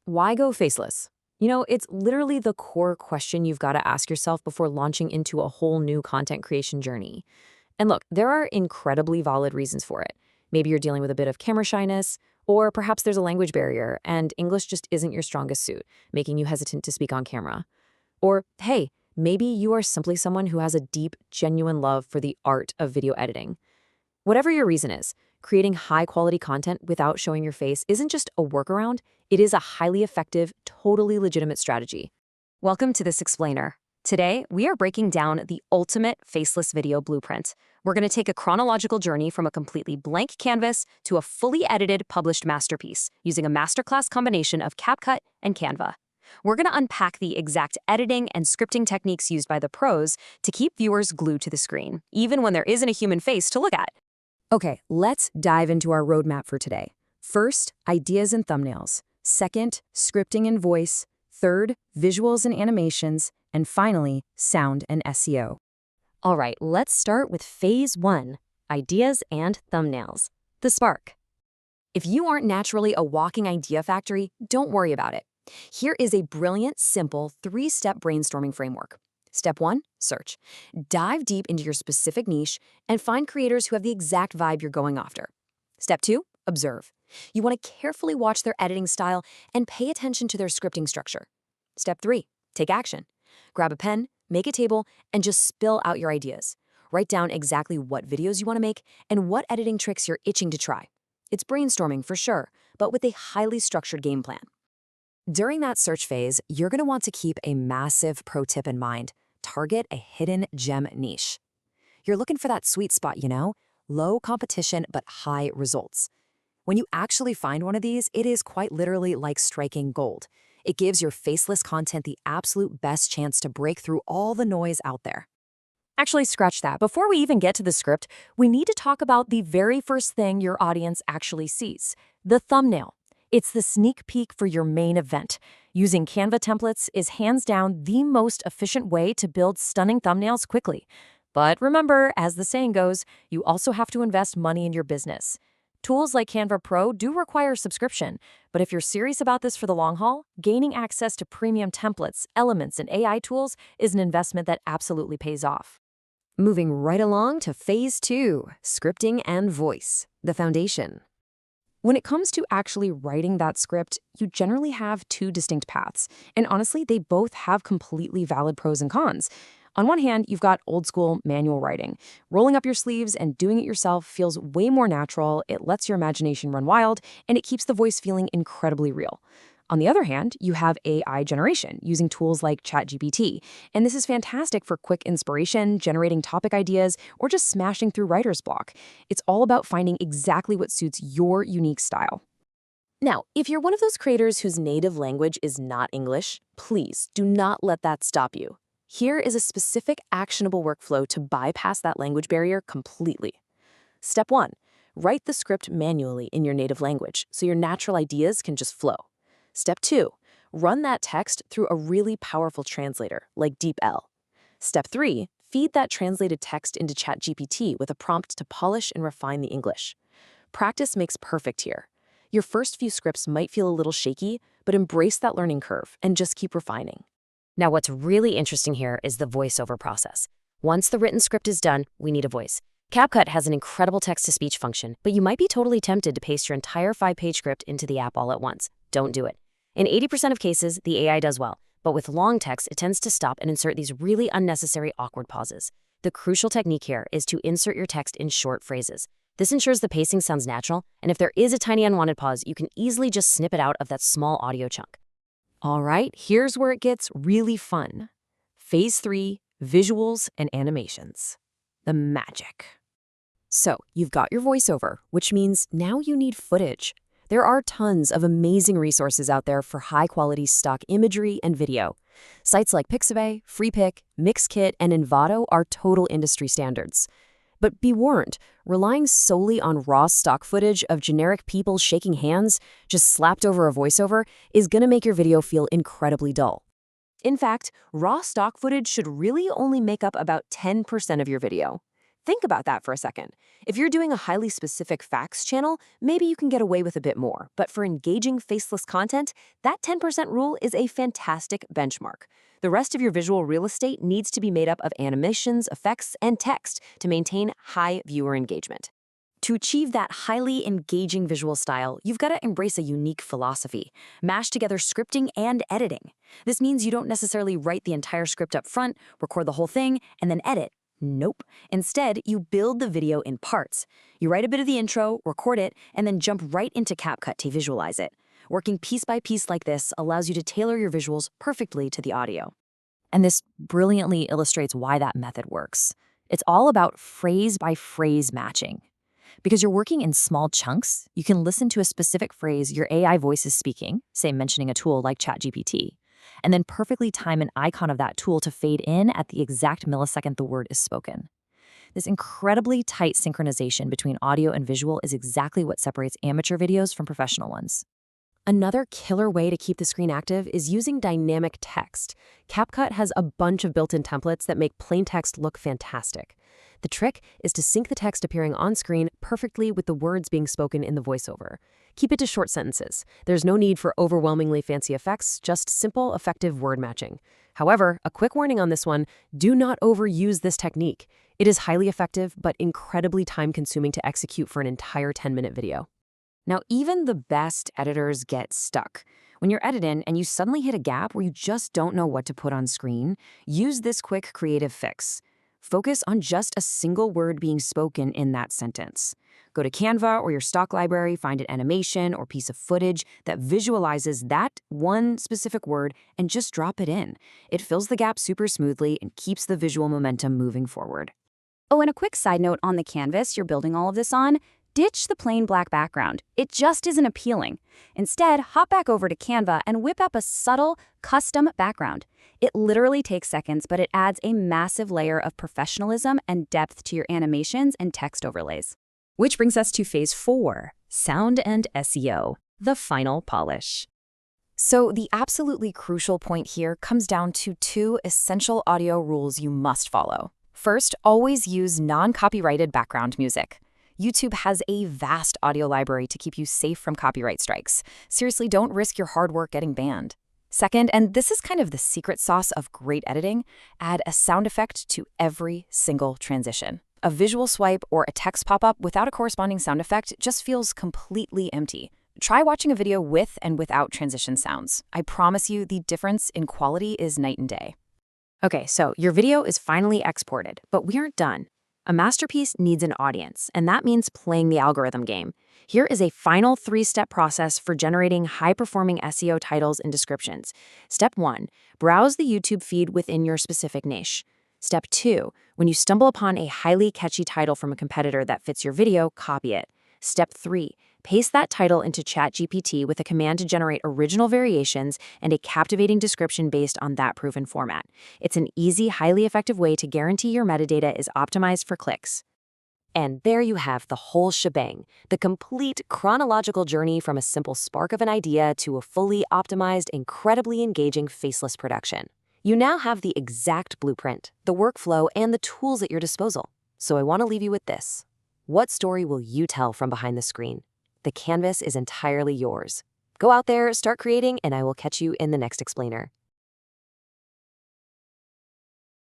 Why go faceless? It's literally the core question you've got to ask yourself before launching into a whole new content creation journey. And look, there are incredibly valid reasons for it. Maybe you're dealing with a bit of camera shyness, or perhaps there's a language barrier and English just isn't your strongest suit, making you hesitant to speak on camera. Or, hey, maybe you are simply someone who has a deep, genuine love for the art of video editing. Whatever your reason is, creating high-quality content without showing your face isn't just a workaround, it is a highly effective, totally legitimate strategy. Welcome to This Explainer. Today, we are breaking down the ultimate faceless video blueprint. We're going to take a chronological journey from a completely blank canvas to a fully edited, published masterpiece using a masterclass combination of CapCut and Canva. We're going to unpack the exact editing and scripting techniques used by the pros to keep viewers glued to the screen, even when there isn't a human face to look at. Okay, let's dive into our roadmap for today. First, ideas and thumbnails. Second, scripting and voice. Third, visuals and animations. And finally, sound and SEO. All right, let's start with phase 1, ideas and thumbnails. The spark. If you aren't naturally a walking idea factory, don't worry about it. Here is a brilliant, simple 3-step brainstorming framework. Step 1, search. Dive deep into your specific niche and find creators who have the exact vibe you're going after. Step 2, observe. You want to carefully watch their editing style and pay attention to their scripting structure. Step 3, take action. Grab a pen, make a table, and just spill out your ideas. Write down exactly what videos you want to make and what editing tricks you're itching to try. It's brainstorming for sure, but with a highly structured game plan. During that search phase, you're going to want to keep a massive pro tip in mind. Target a hidden gem niche. You're looking for that sweet spot, low competition but high results. When you actually find one of these, it is quite literally like striking gold. It gives your faceless content the absolute best chance to break through all the noise out there. Actually, scratch that. Before we even get to the script, we need to talk about the very first thing your audience actually sees, the thumbnail. It's the sneak peek for your main event. Using Canva templates is hands down the most efficient way to build stunning thumbnails quickly. But remember, as the saying goes, you also have to invest money in your business. Tools like Canva Pro do require subscription, but if you're serious about this for the long haul, gaining access to premium templates, elements, and AI tools is an investment that absolutely pays off. Moving right along to phase 2, scripting and voice, the foundation. When it comes to actually writing that script, you generally have 2 distinct paths, and honestly, they both have completely valid pros and cons. On one hand, you've got old-school manual writing. Rolling up your sleeves and doing it yourself feels way more natural, it lets your imagination run wild, and it keeps the voice feeling incredibly real. On the other hand, you have AI generation using tools like ChatGPT, and this is fantastic for quick inspiration, generating topic ideas, or just smashing through writer's block. It's all about finding exactly what suits your unique style. Now, if you're one of those creators whose native language is not English, please do not let that stop you. Here is a specific actionable workflow to bypass that language barrier completely. Step 1, write the script manually in your native language so your natural ideas can just flow. Step 2, run that text through a really powerful translator like DeepL. Step 3, feed that translated text into ChatGPT with a prompt to polish and refine the English. Practice makes perfect here. Your first few scripts might feel a little shaky, but embrace that learning curve and just keep refining. Now, what's really interesting here is the voiceover process. Once the written script is done, we need a voice. CapCut has an incredible text-to-speech function, but you might be totally tempted to paste your entire 5-page script into the app all at once. Don't do it. In 80% of cases, the AI does well, but with long text, it tends to stop and insert these really unnecessary awkward pauses. The crucial technique here is to insert your text in short phrases. This ensures the pacing sounds natural, and if there is a tiny unwanted pause, you can easily just snip it out of that small audio chunk. All right, here's where it gets really fun. Phase 3, visuals and animations. The magic. So, you've got your voiceover, which means now you need footage. There are tons of amazing resources out there for high-quality stock imagery and video. Sites like Pixabay, FreePic, Mixkit, and Envato are total industry standards. But be warned, relying solely on raw stock footage of generic people shaking hands just slapped over a voiceover is going to make your video feel incredibly dull. In fact, raw stock footage should really only make up about 10% of your video. Think about that for a second. If you're doing a highly specific facts channel, maybe you can get away with a bit more. But for engaging faceless content, that 10% rule is a fantastic benchmark. The rest of your visual real estate needs to be made up of animations, effects, and text to maintain high viewer engagement. To achieve that highly engaging visual style, you've got to embrace a unique philosophy. Mash together scripting and editing. This means you don't necessarily write the entire script up front, record the whole thing, and then edit. Nope. Instead, you build the video in parts. You write a bit of the intro, record it, and then jump right into CapCut to visualize it. Working piece by piece like this allows you to tailor your visuals perfectly to the audio. And this brilliantly illustrates why that method works. It's all about phrase by phrase matching. Because you're working in small chunks, you can listen to a specific phrase your AI voice is speaking, say mentioning a tool like ChatGPT, and then perfectly time an icon of that tool to fade in at the exact millisecond the word is spoken. This incredibly tight synchronization between audio and visual is exactly what separates amateur videos from professional ones. Another killer way to keep the screen active is using dynamic text. CapCut has a bunch of built-in templates that make plain text look fantastic. The trick is to sync the text appearing on screen perfectly with the words being spoken in the voiceover. Keep it to short sentences. There's no need for overwhelmingly fancy effects, just simple, effective word matching. However, a quick warning on this one, do not overuse this technique. It is highly effective, but incredibly time-consuming to execute for an entire 10-minute video. Now, even the best editors get stuck. When you're editing and you suddenly hit a gap where you just don't know what to put on screen, use this quick creative fix. Focus on just a single word being spoken in that sentence. Go to Canva or your stock library, find an animation or piece of footage that visualizes that one specific word and just drop it in. It fills the gap super smoothly and keeps the visual momentum moving forward. Oh, and a quick side note on the canvas you're building all of this on, ditch the plain black background. It just isn't appealing. Instead, hop back over to Canva and whip up a subtle, custom background. It literally takes seconds, but it adds a massive layer of professionalism and depth to your animations and text overlays. Which brings us to phase 4, sound and SEO, the final polish. So the absolutely crucial point here comes down to 2 essential audio rules you must follow. First, always use non-copyrighted background music. YouTube has a vast audio library to keep you safe from copyright strikes. Seriously, don't risk your hard work getting banned. Second, and this is kind of the secret sauce of great editing, add a sound effect to every single transition. A visual swipe or a text pop-up without a corresponding sound effect just feels completely empty. Try watching a video with and without transition sounds. I promise you the difference in quality is night and day. Okay, so your video is finally exported, but we aren't done. A masterpiece needs an audience, and that means playing the algorithm game. Here is a final 3-step process for generating high-performing SEO titles and descriptions. Step 1, browse the YouTube feed within your specific niche. Step 2, when you stumble upon a highly catchy title from a competitor that fits your video, copy it. Step 3, paste that title into ChatGPT with a command to generate original variations and a captivating description based on that proven format. It's an easy, highly effective way to guarantee your metadata is optimized for clicks. And there you have the whole shebang, the complete chronological journey from a simple spark of an idea to a fully optimized, incredibly engaging faceless production. You now have the exact blueprint, the workflow, and the tools at your disposal. So I want to leave you with this. What story will you tell from behind the screen? The canvas is entirely yours. Go out there, start creating, and I will catch you in the next explainer.